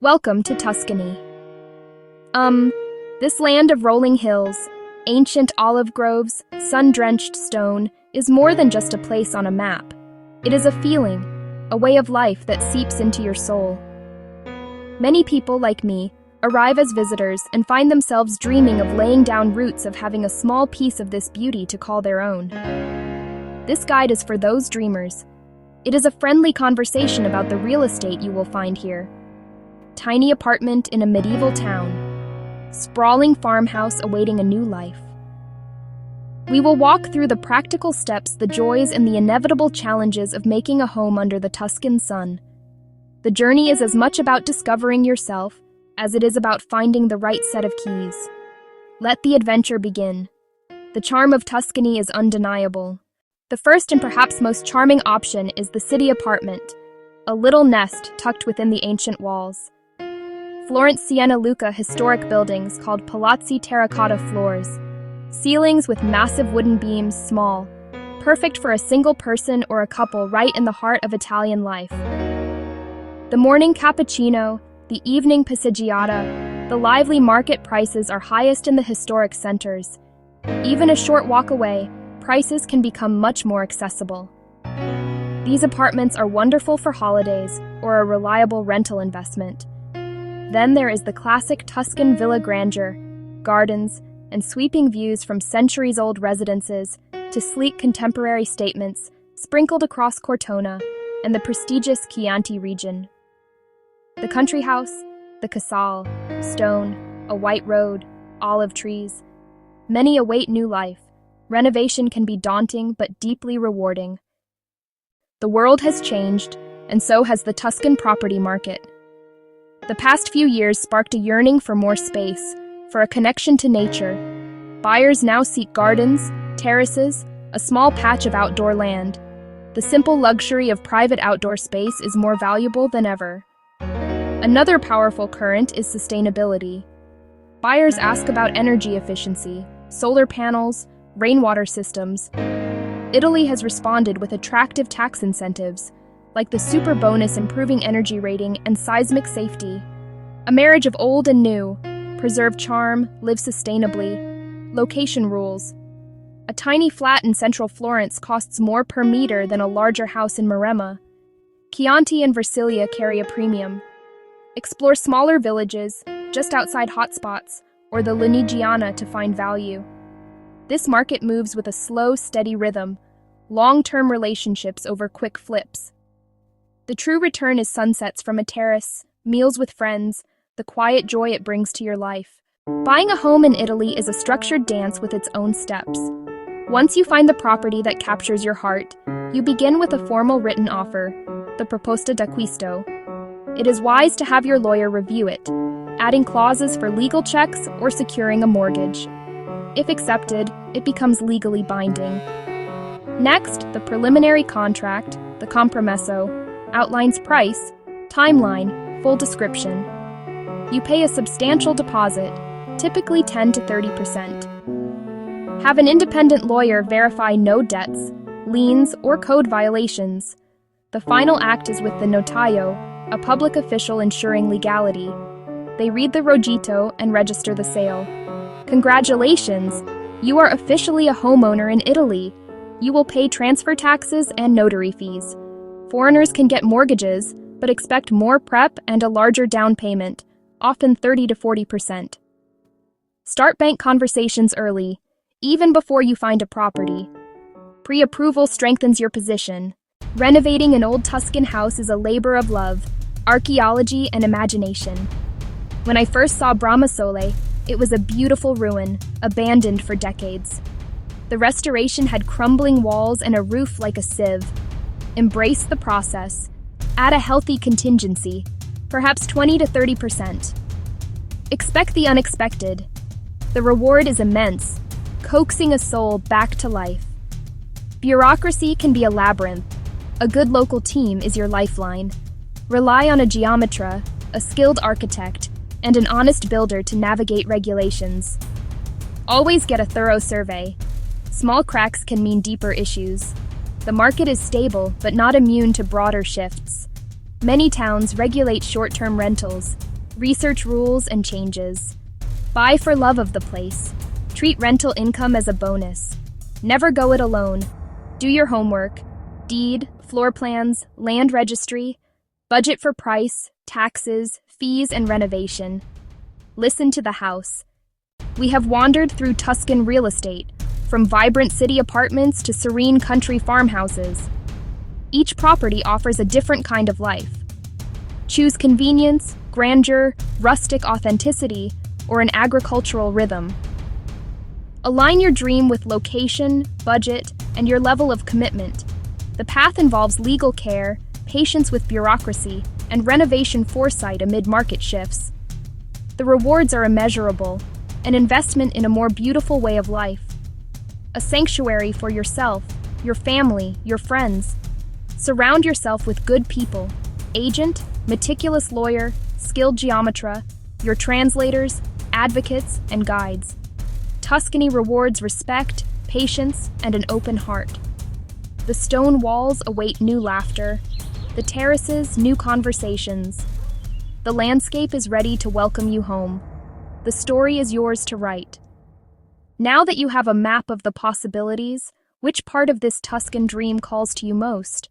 Welcome to Tuscany. This land of rolling hills, ancient olive groves, sun-drenched stone, is more than just a place on a map. It is a feeling, a way of life that seeps into your soul. Many people, like me, arrive as visitors and find themselves dreaming of laying down roots of having a small piece of this beauty to call their own. This guide is for those dreamers. It is a friendly conversation about the real estate you will find here. Tiny apartment in a medieval town. Sprawling farmhouse awaiting a new life. We will walk through the practical steps, the joys, and the inevitable challenges of making a home under the Tuscan sun. The journey is as much about discovering yourself as it is about finding the right set of keys. Let the adventure begin. The charm of Tuscany is undeniable. The first and perhaps most charming option is the city apartment, a little nest tucked within the ancient walls. Florence Siena Luca historic buildings called palazzi terracotta floors. Ceilings with massive wooden beams, small, perfect for a single person or a couple right in the heart of Italian life. The morning cappuccino, the evening passeggiata, the lively market prices are highest in the historic centers. Even a short walk away, prices can become much more accessible. These apartments are wonderful for holidays or a reliable rental investment. Then there is the classic Tuscan villa grandeur, gardens, and sweeping views from centuries-old residences to sleek contemporary statements sprinkled across Cortona and the prestigious Chianti region. The country house, the casale, stone, a white road, olive trees. Many await new life. Renovation can be daunting but deeply rewarding. The world has changed, and so has the Tuscan property market. The past few years sparked a yearning for more space, for a connection to nature. Buyers now seek gardens, terraces, a small patch of outdoor land. The simple luxury of private outdoor space is more valuable than ever. Another powerful current is sustainability. Buyers ask about energy efficiency, solar panels, rainwater systems. Italy has responded with attractive tax incentives, like the super bonus improving energy rating and seismic safety. A marriage of old and new. Preserve charm, live sustainably. Location rules. A tiny flat in central Florence costs more per meter than a larger house in Maremma. Chianti and Versilia carry a premium. Explore smaller villages, just outside hotspots, or the Lunigiana to find value. This market moves with a slow, steady rhythm, long-term relationships over quick flips. The true return is sunsets from a terrace, meals with friends, the quiet joy it brings to your life. Buying a home in Italy is a structured dance with its own steps. Once you find the property that captures your heart, you begin with a formal written offer, the proposta d'acquisto. It is wise to have your lawyer review it, adding clauses for legal checks or securing a mortgage. If accepted, it becomes legally binding. Next, the preliminary contract, the compromesso, outlines price, timeline, full description. You pay a substantial deposit, typically 10 to 30%. Have an independent lawyer verify no debts, liens, or code violations. The final act is with the notaio, a public official ensuring legality. They read the rogito and register the sale. Congratulations! You are officially a homeowner in Italy. You will pay transfer taxes and notary fees. Foreigners can get mortgages, but expect more prep and a larger down payment, often 30 to 40%. Start bank conversations early, even before you find a property. Pre-approval strengthens your position. Renovating an old Tuscan house is a labor of love, archaeology, and imagination. When I first saw Bramasole, it was a beautiful ruin, abandoned for decades. The restoration had crumbling walls and a roof like a sieve. Embrace the process. Add a healthy contingency, perhaps 20 to 30%. Expect the unexpected. The reward is immense, coaxing a soul back to life. Bureaucracy can be a labyrinth. A good local team is your lifeline. Rely on a geometra, a skilled architect, and an honest builder to navigate regulations. Always get a thorough survey. Small cracks can mean deeper issues. The market is stable, but not immune to broader shifts. Many towns regulate short-term rentals, research rules and changes. Buy for love of the place. Treat rental income as a bonus. Never go it alone. Do your homework. Deed, floor plans, land registry, budget for price, taxes, fees, and renovation. Listen to the house. We have wandered through Tuscan real estate, from vibrant city apartments to serene country farmhouses. Each property offers a different kind of life. Choose convenience, grandeur, rustic authenticity, or an agricultural rhythm. Align your dream with location, budget, and your level of commitment. The path involves legal care, patience with bureaucracy, and renovation foresight amid market shifts. The rewards are immeasurable, an investment in a more beautiful way of life. A sanctuary for yourself, your family, your friends. Surround yourself with good people, agent, meticulous lawyer, skilled geometra, your translators, advocates, and guides. Tuscany rewards respect, patience, and an open heart. The stone walls await new laughter, the terraces, new conversations. The landscape is ready to welcome you home. The story is yours to write. Now that you have a map of the possibilities, which part of this Tuscan dream calls to you most?